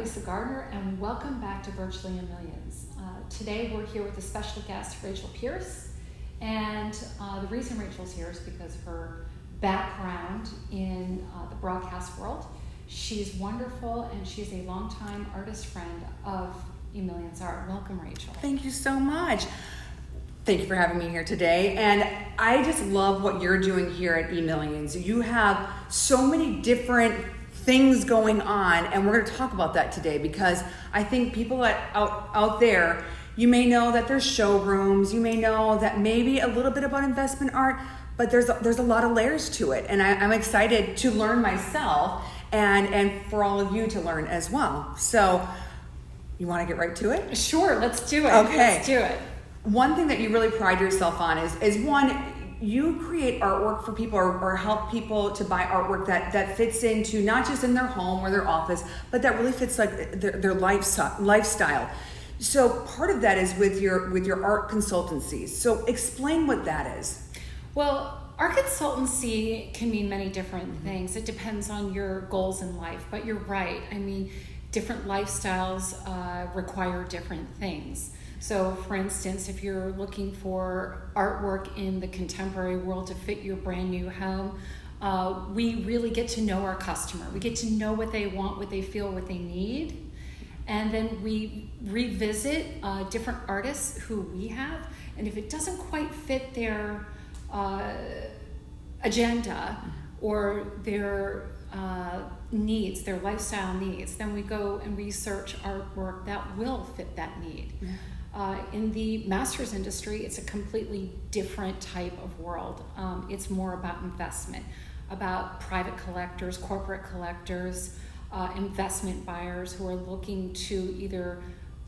Marlissa Gardner, and welcome back to Virtually Emillions. Today we're here with a special guest, Rachel Pierce, and the reason Rachel's here is because of her background in the broadcast world. She's wonderful, and she's a longtime artist friend of Emillions Art. Welcome, Rachel. Thank you so much. Thank you for having me here today. And I just love what you're doing here at Emillions. You have so many different things going on, and we're going to talk about that today because I think people out there, you may know that there's showrooms, you may know that maybe a little bit about investment art, but there's a lot of layers to it, and I'm excited to learn myself and for all of you to learn as well. So you want to get right to it? Sure, let's do it. Okay. Let's do it. One thing that you really pride yourself on is one, you create artwork for people or help people to buy artwork that fits into not just in their home or their office, but that really fits like their lifestyle. So part of that is with your art consultancies. So explain what that is. Well, art consultancy can mean many different things. It depends on your goals in life, but you're right. I mean, different lifestyles require different things. So, for instance, if you're looking for artwork in the contemporary world to fit your brand new home, we really get to know our customer. We get to know what they want, what they feel, what they need. And then we revisit different artists who we have. And if it doesn't quite fit their agenda or their needs, their lifestyle needs, then we go and research artwork that will fit that need. Yeah. In the masters industry, it's a completely different type of world. It's more about investment, about private collectors, corporate collectors, investment buyers who are looking to either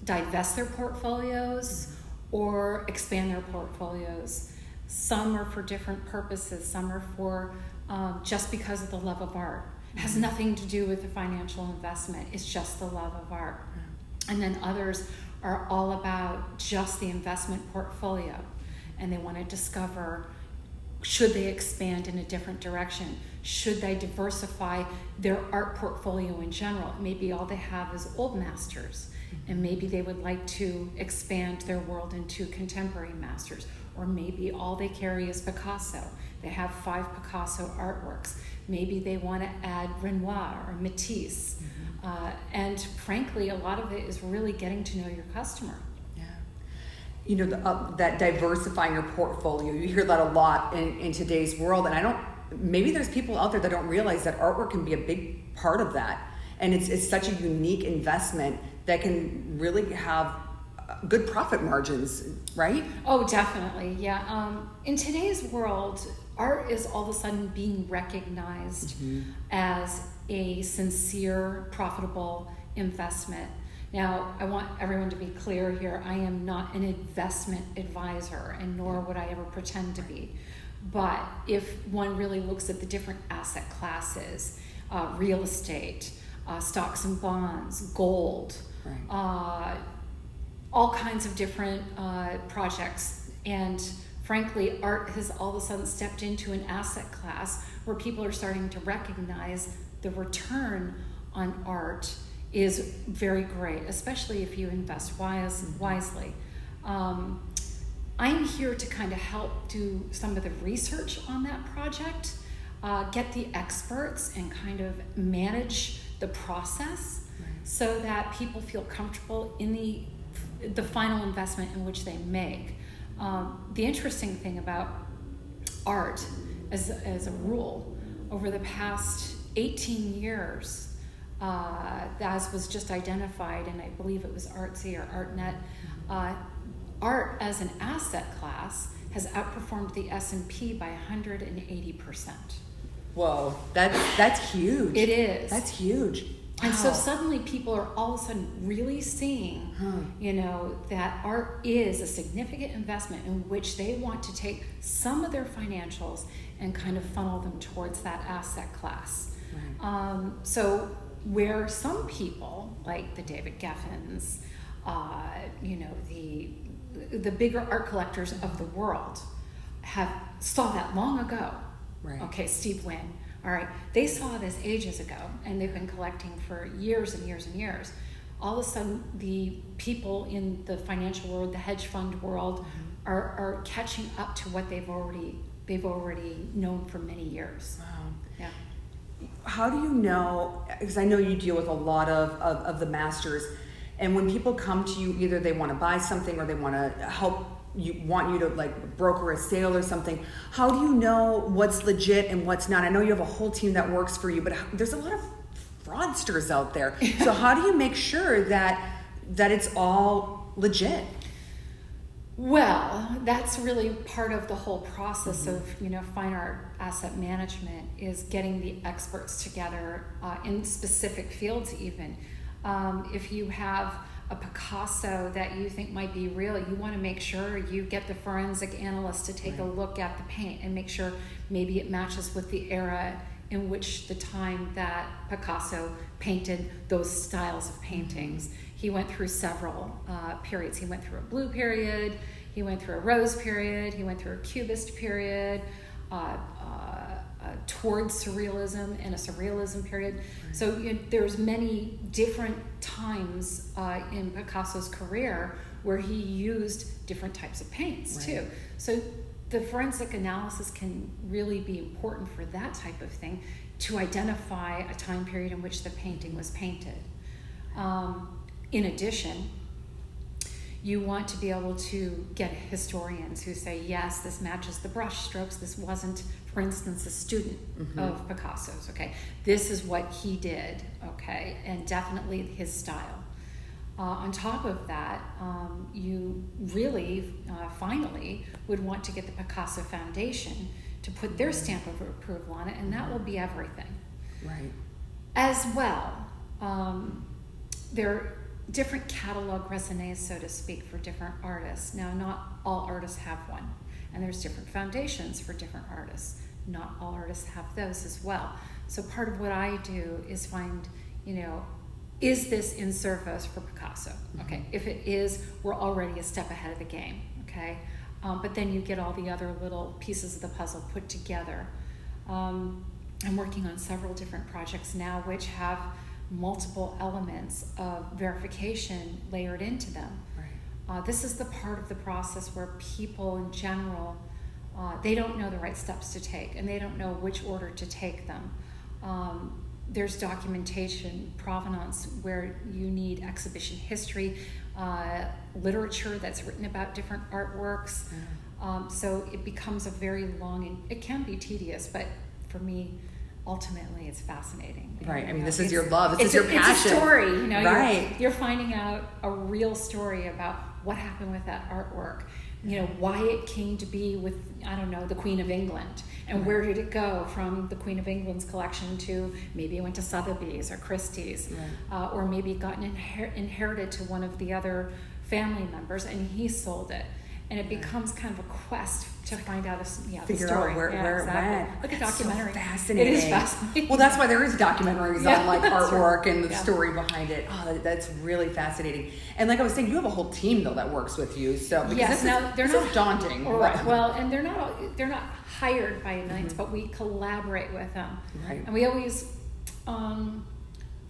divest their portfolios or expand their portfolios. Some are for different purposes. Some are for just because of the love of art. It has nothing to do with the financial investment. It's just the love of art. And then others are all about just the investment portfolio, and they want to discover, should they expand in a different direction? Should they diversify their art portfolio in general? Maybe all they have is old masters, and maybe they would like to expand their world into contemporary masters, or maybe all they carry is Picasso. They have 5 Picasso artworks. Maybe they want to add Renoir or Matisse. And frankly, a lot of it is really getting to know your customer. Yeah. You know, that diversifying your portfolio, you hear that a lot in today's world. And maybe there's people out there that don't realize that artwork can be a big part of that. And it's such a unique investment that can really have good profit margins, right? Oh, definitely. Yeah. In today's world, art is all of a sudden being recognized as a sincere, profitable investment. Now, I want everyone to be clear here. I am not an investment advisor, and nor would I ever pretend to be. But if one really looks at the different asset classes, real estate, stocks and bonds, gold, right, all kinds of different projects, and frankly, art has all of a sudden stepped into an asset class where people are starting to recognize the return on art is very great, especially if you invest wisely. I'm here to kind of help do some of the research on that project, get the experts and kind of manage the process, right, so that people feel comfortable in the final investment in which they make. The interesting thing about art as a rule, over the past 18 years, as was just identified, and I believe it was Artsy or ArtNet, art as an asset class has outperformed the S&P by 180%. Whoa, that's huge. It is. That's huge. And Wow. so suddenly people are all of a sudden really seeing, that art is a significant investment in which they want to take some of their financials and kind of funnel them towards that asset class. Right. So where some people, like the David Geffens, the bigger art collectors of the world, saw that long ago. Right. Okay, Steve Wynn. All right, they saw this ages ago, and they've been collecting for years and years and years. all of a sudden the people in the financial world, the hedge fund world, are catching up to what they've already known for many years. Wow. Yeah. How do you know, because I know you deal with a lot of the masters, and when people come to you, either they want to buy something or they want to want you to like broker a sale or something, how do you know what's legit and what's not? I know you have a whole team that works for you, but there's a lot of fraudsters out there. So how do you make sure that it's all legit? Well, that's really part of the whole process of, fine art asset management, is getting the experts together in specific fields even. If you have a Picasso that you think might be real, you want to make sure you get the forensic analyst to take a look at the paint and make sure maybe it matches with the era in which the time that Picasso painted those styles of paintings. He went through several periods. He went through a blue period, he went through a rose period, he went through a cubist period, towards surrealism and a surrealism period. Right. So there's many different times in Picasso's career where he used different types of paints too. So the forensic analysis can really be important for that type of thing, to identify a time period in which the painting was painted. In addition, you want to be able to get historians who say, yes, this matches the brush strokes. This wasn't, for instance, a student of Picasso's, okay? This is what he did, okay? And definitely his style. On top of that, you really, finally, would want to get the Picasso Foundation to put their stamp of approval on it, and that will be everything. Right. As well, there are different catalog raisonnés, so to speak, for different artists. Now, not all artists have one, and there's different foundations for different artists. Not all artists have those as well. So part of what I do is find, is this in service for Picasso? Okay, if it is, we're already a step ahead of the game, okay? But then you get all the other little pieces of the puzzle put together. I'm working on several different projects now which have multiple elements of verification layered into them. Right. This is the part of the process where people in general, they don't know the right steps to take, and they don't know which order to take them. There's documentation, provenance, where you need exhibition history, literature that's written about different artworks. So it becomes a very long, and it can be tedious, but for me, ultimately it's fascinating. Right. I mean, this is your love. This is your passion. It's a story. Right. You're finding out a real story about what happened with that artwork. Why it came to be with, the Queen of England, and where did it go from the Queen of England's collection to maybe it went to Sotheby's or Christie's, or maybe it got inherited to one of the other family members and he sold it. And it becomes kind of a quest to find out the story. Out where it went. Like a documentary. So fascinating. It is fascinating. Well, that's why there is documentaries on like artwork and the Yeah. story behind it. Oh, that's really fascinating. And like I was saying, you have a whole team though that works with you. So because this is daunting. Right. Well, and they're not hired by Emillions, but we collaborate with them. Right. And we always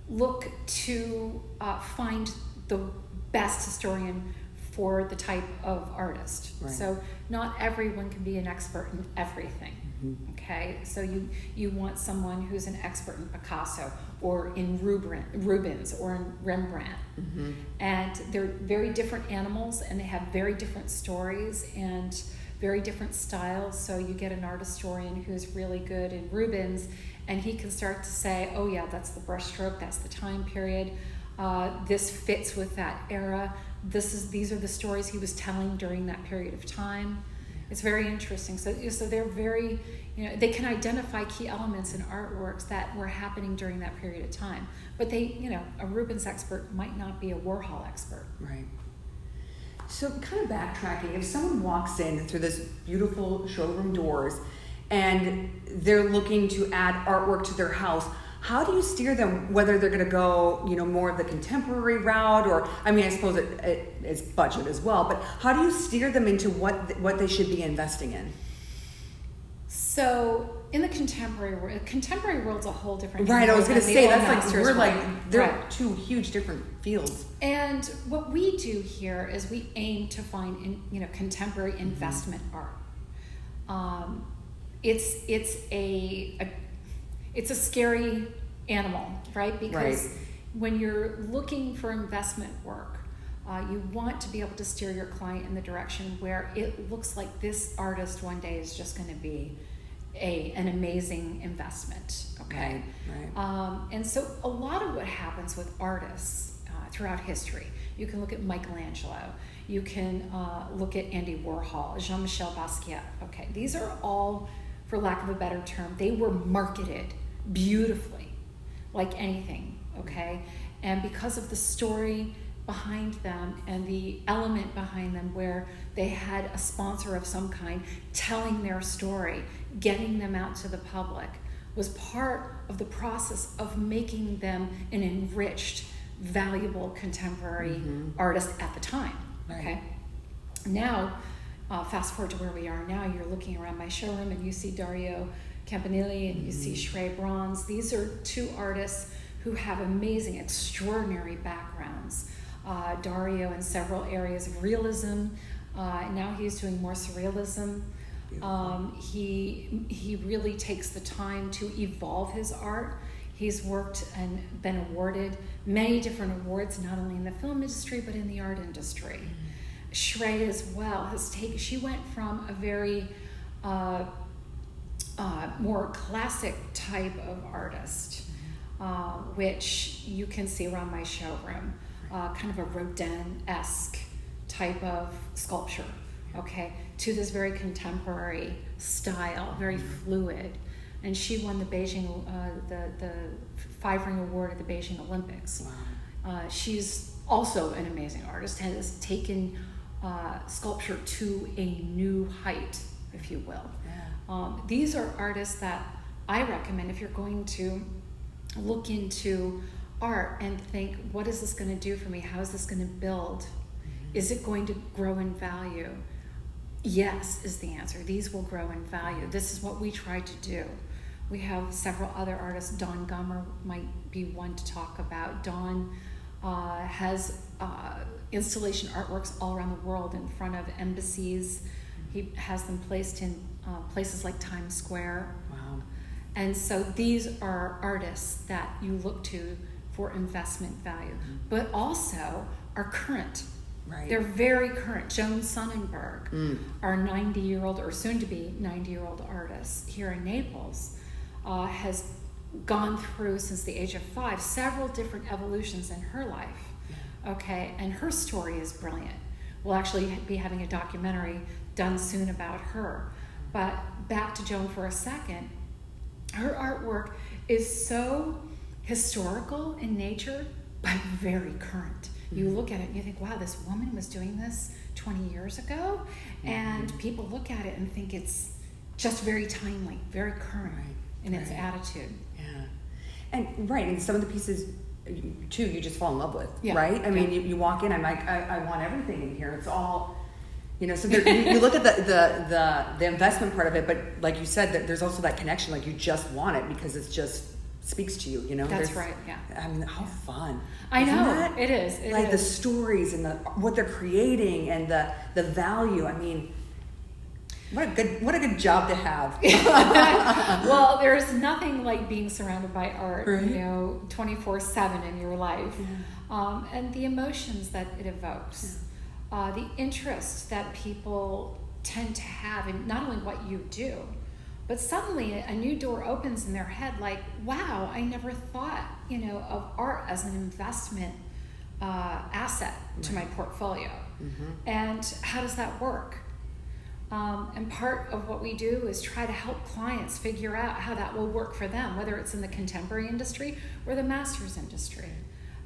look to find the best historian for the type of artist. Right. So not everyone can be an expert in everything. Okay, so you want someone who's an expert in Picasso or in Rubens or in Rembrandt. And they're very different animals, and they have very different stories and very different styles. So you get an art historian who's really good in Rubens, and he can start to say, oh yeah, that's the brushstroke, that's the time period, this fits with that era, these are the stories he was telling during that period of time. It's very interesting. So they're very, they can identify key elements in artworks that were happening during that period of time. But a Rubens expert might not be a Warhol expert. Right. So kind of backtracking, if someone walks in through this beautiful showroom doors and they're looking to add artwork to their house, how do you steer them, whether they're going to go, more of the contemporary route, or, I suppose it's budget as well, but how do you steer them into what they should be investing in? So in the contemporary world's a whole different Right, I was going to say, that's like, masters we're like, world. they're Right. two huge different fields. And what we do here is we aim to find, contemporary investment art. It's a scary animal, right? Because when you're looking for investment work, you want to be able to steer your client in the direction where it looks like this artist one day is just going to be an amazing investment, okay? Right. And so a lot of what happens with artists throughout history, you can look at Michelangelo, you can look at Andy Warhol, Jean-Michel Basquiat, okay? These are all, for lack of a better term, they were marketed beautifully, like anything, okay? And because of the story behind them and the element behind them where they had a sponsor of some kind telling their story, getting them out to the public, was part of the process of making them an enriched, valuable contemporary artist at the time, okay? Now, fast forward to where we are now, you're looking around my showroom and you see Dario Campanile and you see Shrey Bronze. These are two artists who have amazing, extraordinary backgrounds. Dario in several areas of realism. Now he's doing more surrealism. He really takes the time to evolve his art. He's worked and been awarded many different awards, not only in the film industry, but in the art industry. Shrey as well she went from a very more classic type of artist, which you can see around my showroom. Kind of a Rodin-esque type of sculpture, okay, to this very contemporary style, very fluid. And she won the Beijing, the 5-ring award at the Beijing Olympics. Wow. She's also an amazing artist and has taken sculpture to a new height, if you will. Yeah. These are artists that I recommend if you're going to look into art and think, what is this going to do for me? How is this going to build? Is it going to grow in value? Yes, is the answer. These will grow in value. This is what we try to do. We have several other artists. Don Gummer might be one to talk about. Don has installation artworks all around the world in front of embassies. He has them placed in places like Times Square. Wow. And so these are artists that you look to for investment value, but also are current. Right. They're very current. Joan Sonnenberg, our 90-year-old or soon-to-be 90-year-old artist here in Naples, has gone through, since the age of 5, several different evolutions in her life. Okay, and her story is brilliant. We'll actually be having a documentary done soon about her. But back to Joan for a second. Her artwork is so historical in nature, but very current. You look at it and you think, wow, this woman was doing this 20 years ago? And people look at it and think it's just very timely, very current in its attitude. Yeah. And some of the pieces, too, you just fall in love with, Yeah. right? I mean, you walk in, I'm like, I want everything in here. It's all, so there, you look at the investment part of it, but like you said, that there's also that connection, like you just want it because it's just speaks to you, That's right, yeah. I mean, how fun. I Isn't know, that? it is. It like is. the stories and what they're creating and the value. I mean, what a good job to have. Well, there's nothing like being surrounded by art, Right. 24/7 in your life. Yeah. And the emotions that it evokes, the interest that people tend to have in not only what you do, but suddenly a new door opens in their head like, wow, I never thought, of art as an investment asset to my portfolio. And how does that work? And part of what we do is try to help clients figure out how that will work for them, whether it's in the contemporary industry or the masters industry.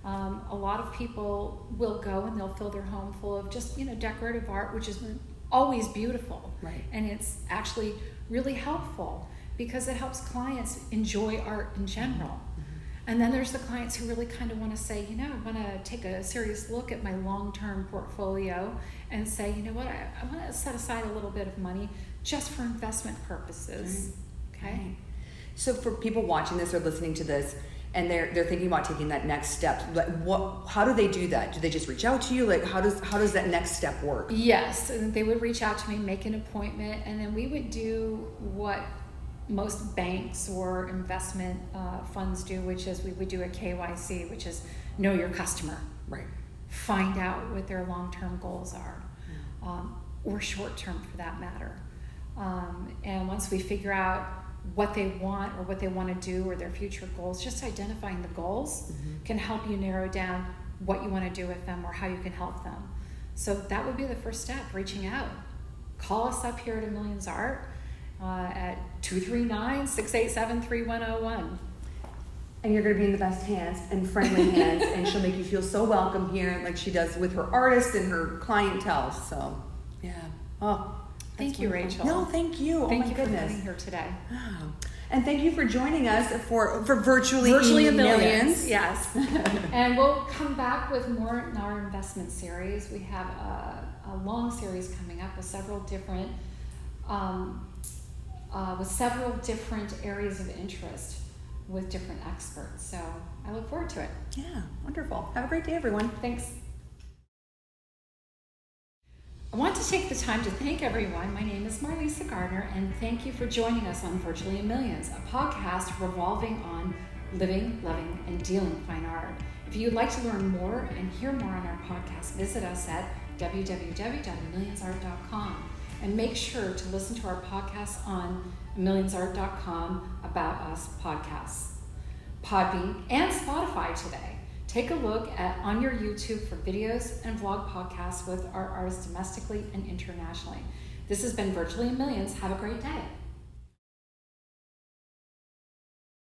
A lot of people will go and they'll fill their home full of just, decorative art, which is always beautiful. Right. And it's actually really helpful because it helps clients enjoy art in general. And then there's the clients who really kind of want to say, I want to take a serious look at my long-term portfolio and say, I want to set aside a little bit of money just for investment purposes. Okay. So for people watching this or listening to this, and they're thinking about taking that next step, like how do they do that? Do they just reach out to you? Like how does that next step work? Yes, and they would reach out to me, make an appointment, and then we would do what most banks or investment funds do, which is we would do a KYC, which is know your customer. Right. Find out what their long-term goals are, or short-term for that matter. And once we figure out what they want or what they want to do or their future goals, just identifying the goals can help you narrow down what you want to do with them or how you can help them. So that would be the first step, reaching out. Call us up here at Emillions Art at 239-687-3101. And you're going to be in the best hands and friendly hands, and she'll make you feel so welcome here, like she does with her artists and her clientele. So, yeah. Oh, thank you, wonderful. Rachel. No, thank you. Thank oh my you goodness. for being here today. Oh. And thank you for joining us for virtually Emillions. Yes. And we'll come back with more in our investment series. We have a long series coming up with several different areas of interest with different experts. So I look forward to it. Yeah, wonderful. Have a great day, everyone. Thanks. I want to take the time to thank everyone. My name is Marlissa Gardner, and thank you for joining us on Virtually Emillions, a podcast revolving on living, loving, and dealing fine art. If you'd like to learn more and hear more on our podcast, visit us at www.emillionsart.com, and make sure to listen to our podcast on emillionsart.com About Us podcasts, Podbean, and Spotify today. Take a look on your YouTube for videos and vlog podcasts with our artists domestically and internationally. This has been Virtually Emillions. Have a great day.